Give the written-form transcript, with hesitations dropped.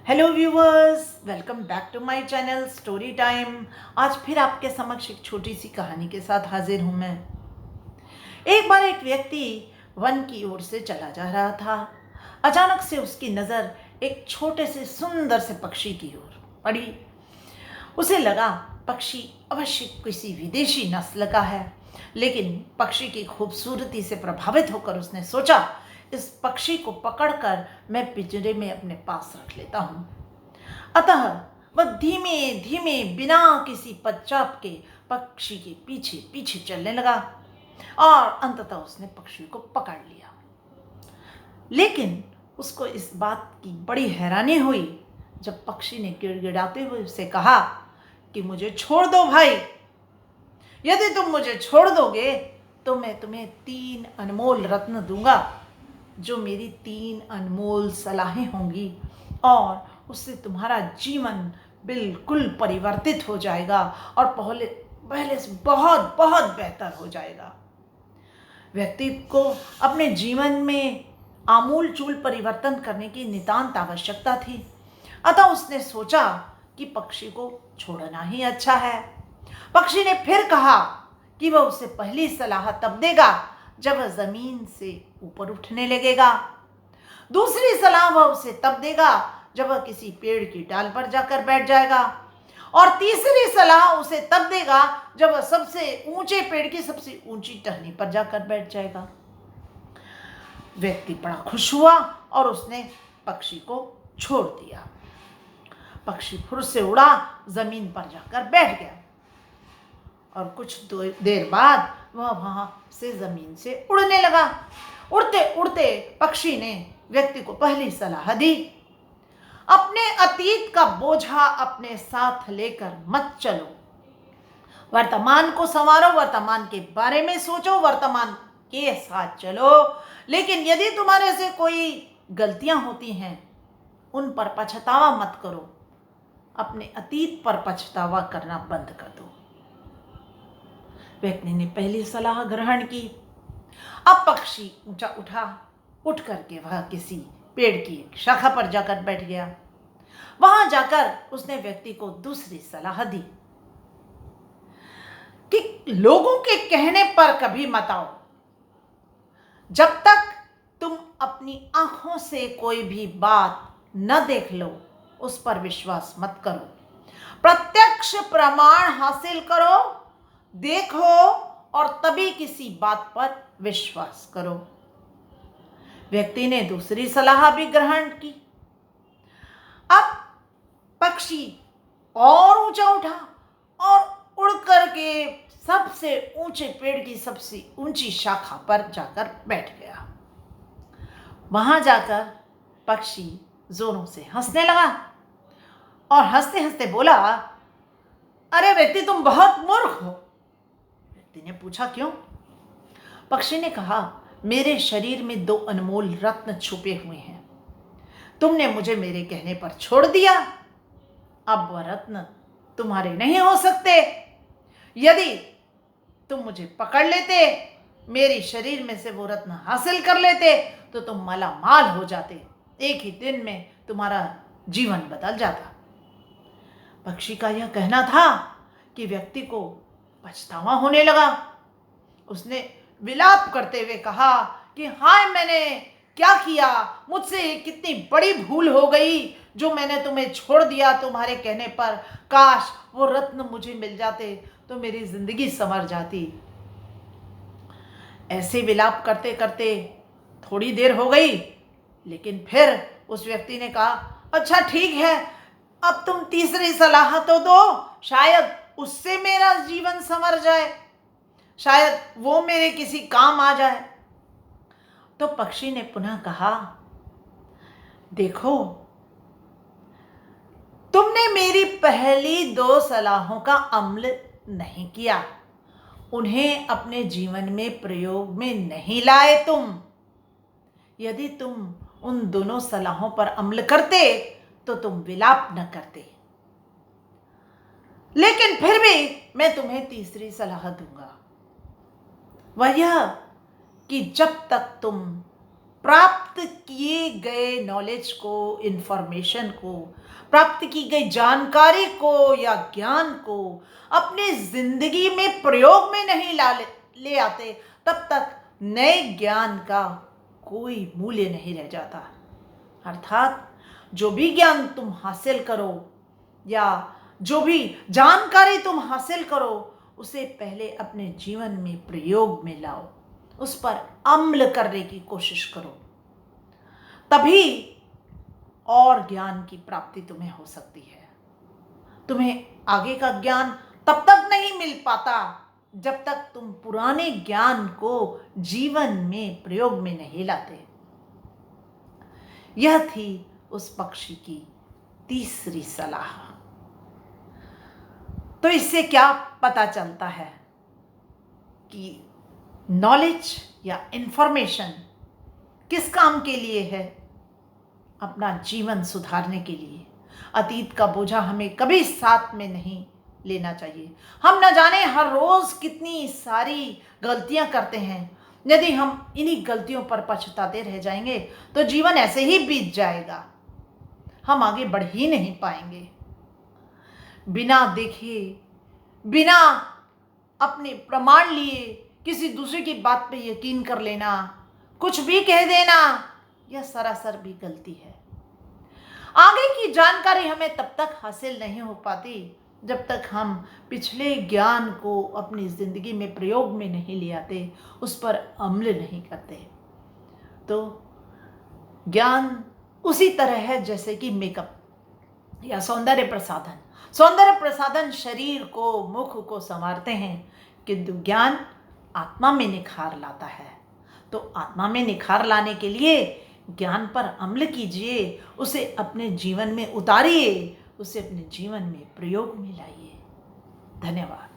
Hello viewers, welcome back to my channel story time. आज फिर आपके समक्ष एक छोटी सी कहानी के साथ हाजिर हूँ मैं। एक बार एक व्यक्ति वन की ओर से चला जा रहा था। अचानक से उसकी नज़र एक छोटे से सुंदर से पक्षी की ओर पड़ी। उसे लगा पक्षी अवश्य किसी विदेशी नस्ल का है, लेकिन पक्षी की खूबसूरती से प्रभावित होकर उसने सोचा, इस पक्षी को पकड़कर मैं पिंजरे में अपने पास रख लेता हूँ। अतः वह धीमे धीमे बिना किसी पश्चात के पक्षी के पीछे पीछे चलने लगा और अंततः उसने पक्षी को पकड़ लिया। लेकिन उसको इस बात की बड़ी हैरानी हुई जब पक्षी ने गिड़गिड़ाते हुए उसे कहा कि मुझे छोड़ दो भाई, यदि तुम मुझे छोड़ दोगे तो मैं तुम्हें 3 अनमोल रत्न दूंगा, जो मेरी 3 अनमोल सलाहें होंगी, और उससे तुम्हारा जीवन बिल्कुल परिवर्तित हो जाएगा और पहले पहले से बहुत बहुत बेहतर हो जाएगा। व्यक्ति को अपने जीवन में आमूल चूल परिवर्तन करने की नितांत आवश्यकता थी। अतः उसने सोचा कि पक्षी को छोड़ना ही अच्छा है। पक्षी ने फिर कहा कि वह उसे पहली सलाह तब देगा जब वह जमीन से ऊपर उठने लगेगा। दूसरी सलाह वह उसे तब देगा जब वह किसी पेड़ की डाल पर जाकर बैठ जाएगा, और तीसरी सलाह उसे तब देगा जब वह सबसे ऊंचे पेड़ की सबसे ऊंची टहनी पर जाकर बैठ जाएगा। व्यक्ति बड़ा खुश हुआ और उसने पक्षी को छोड़ दिया। पक्षी फुर से उड़ा, जमीन पर जाकर बैठ गया और कुछ देर बाद वह वहां से जमीन से उड़ने लगा। उड़ते उड़ते पक्षी ने व्यक्ति को पहली सलाह दी, अपने अतीत का बोझा अपने साथ लेकर मत चलो, वर्तमान को संवारो, वर्तमान के बारे में सोचो, वर्तमान के साथ चलो। लेकिन यदि तुम्हारे से कोई गलतियां होती हैं उन पर पछतावा मत करो, अपने अतीत पर पछतावा करना बंद कर दो। व्यक्ति ने पहली सलाह ग्रहण की। अब पक्षी ऊंचा उठा, उठ करके वह किसी पेड़ की एक शाखा पर जाकर बैठ गया। वहां जाकर उसने व्यक्ति को दूसरी सलाह दी कि लोगों के कहने पर कभी मत आओ, जब तक तुम अपनी आंखों से कोई भी बात न देख लो उस पर विश्वास मत करो, प्रत्यक्ष प्रमाण हासिल करो, देखो और तभी किसी बात पर विश्वास करो। व्यक्ति ने दूसरी सलाह भी ग्रहण की। अब पक्षी और ऊंचा उठा और उड़ करके सबसे ऊंचे पेड़ की सबसे ऊंची शाखा पर जाकर बैठ गया। वहां जाकर पक्षी जोरों से हंसने लगा और हंसते हंसते बोला, अरे व्यक्ति, तुम बहुत मूर्ख हो। व्यक्ति ने पूछा, क्यों? पक्षी ने कहा, मेरे शरीर में 2 अनमोल रत्न छुपे हुए हैं, तुमने मुझे मेरे कहने पर छोड़ दिया। अब वह रत्न तुम्हारे नहीं हो सकते। यदि तुम मुझे पकड़ लेते, मेरे शरीर में से वो रत्न हासिल कर लेते, तो तुम मालामाल हो जाते, एक ही दिन में तुम्हारा जीवन बदल जाता। पक्षी का यह कहना था कि व्यक्ति को पछतावा होने लगा। उसने विलाप करते हुए कहा कि हाय, मैंने क्या किया, मुझसे कितनी बड़ी भूल हो गई जो मैंने तुम्हें छोड़ दिया तुम्हारे कहने पर। काश वो रत्न मुझे मिल जाते तो मेरी जिंदगी संवर जाती। ऐसे विलाप करते करते थोड़ी देर हो गई, लेकिन फिर उस व्यक्ति ने कहा, अच्छा ठीक है, अब तुम तीसरी सलाह तो दो, शायद उससे मेरा जीवन संवर जाए, शायद वो मेरे किसी काम आ जाए। तो पक्षी ने पुनः कहा, देखो, तुमने मेरी पहली 2 सलाहों का अमल नहीं किया, उन्हें अपने जीवन में प्रयोग में नहीं लाए तुम। यदि तुम उन दोनों सलाहों पर अमल करते तो तुम विलाप न करते। लेकिन फिर भी मैं तुम्हें तीसरी सलाह दूंगा, वह यह कि जब तक तुम प्राप्त किए गए नॉलेज को, इंफॉर्मेशन को, प्राप्त की गई जानकारी को या ज्ञान को अपनी जिंदगी में प्रयोग में नहीं ले आते, तब तक नए ज्ञान का कोई मूल्य नहीं रह जाता। अर्थात जो भी ज्ञान तुम हासिल करो या जो भी जानकारी तुम हासिल करो, उसे पहले अपने जीवन में प्रयोग में लाओ, उस पर अमल करने की कोशिश करो, तभी और ज्ञान की प्राप्ति तुम्हें हो सकती है। तुम्हें आगे का ज्ञान तब तक नहीं मिल पाता जब तक तुम पुराने ज्ञान को जीवन में प्रयोग में नहीं लाते। यह थी उस पक्षी की तीसरी सलाह। तो इससे क्या पता चलता है कि नॉलेज या इंफॉर्मेशन किस काम के लिए है? अपना जीवन सुधारने के लिए। अतीत का बोझा हमें कभी साथ में नहीं लेना चाहिए। हम न जाने हर रोज कितनी सारी गलतियां करते हैं। यदि हम इन्हीं गलतियों पर पछताते रह जाएंगे तो जीवन ऐसे ही बीत जाएगा, हम आगे बढ़ ही नहीं पाएंगे। बिना देखे, बिना अपने प्रमाण लिए किसी दूसरे की बात पे यकीन कर लेना, कुछ भी कह देना, यह सरासर भी गलती है। आगे की जानकारी हमें तब तक हासिल नहीं हो पाती जब तक हम पिछले ज्ञान को अपनी जिंदगी में प्रयोग में नहीं ले आते, उस पर अमल नहीं करते। तो ज्ञान उसी तरह है जैसे कि मेकअप या सौंदर्य प्रसाधन। सौंदर्य प्रसाधन शरीर को, मुख को संवारते हैं, किंतु ज्ञान आत्मा में निखार लाता है। तो आत्मा में निखार लाने के लिए ज्ञान पर अमल कीजिए, उसे अपने जीवन में उतारिए, उसे अपने जीवन में प्रयोग में लाइए। धन्यवाद।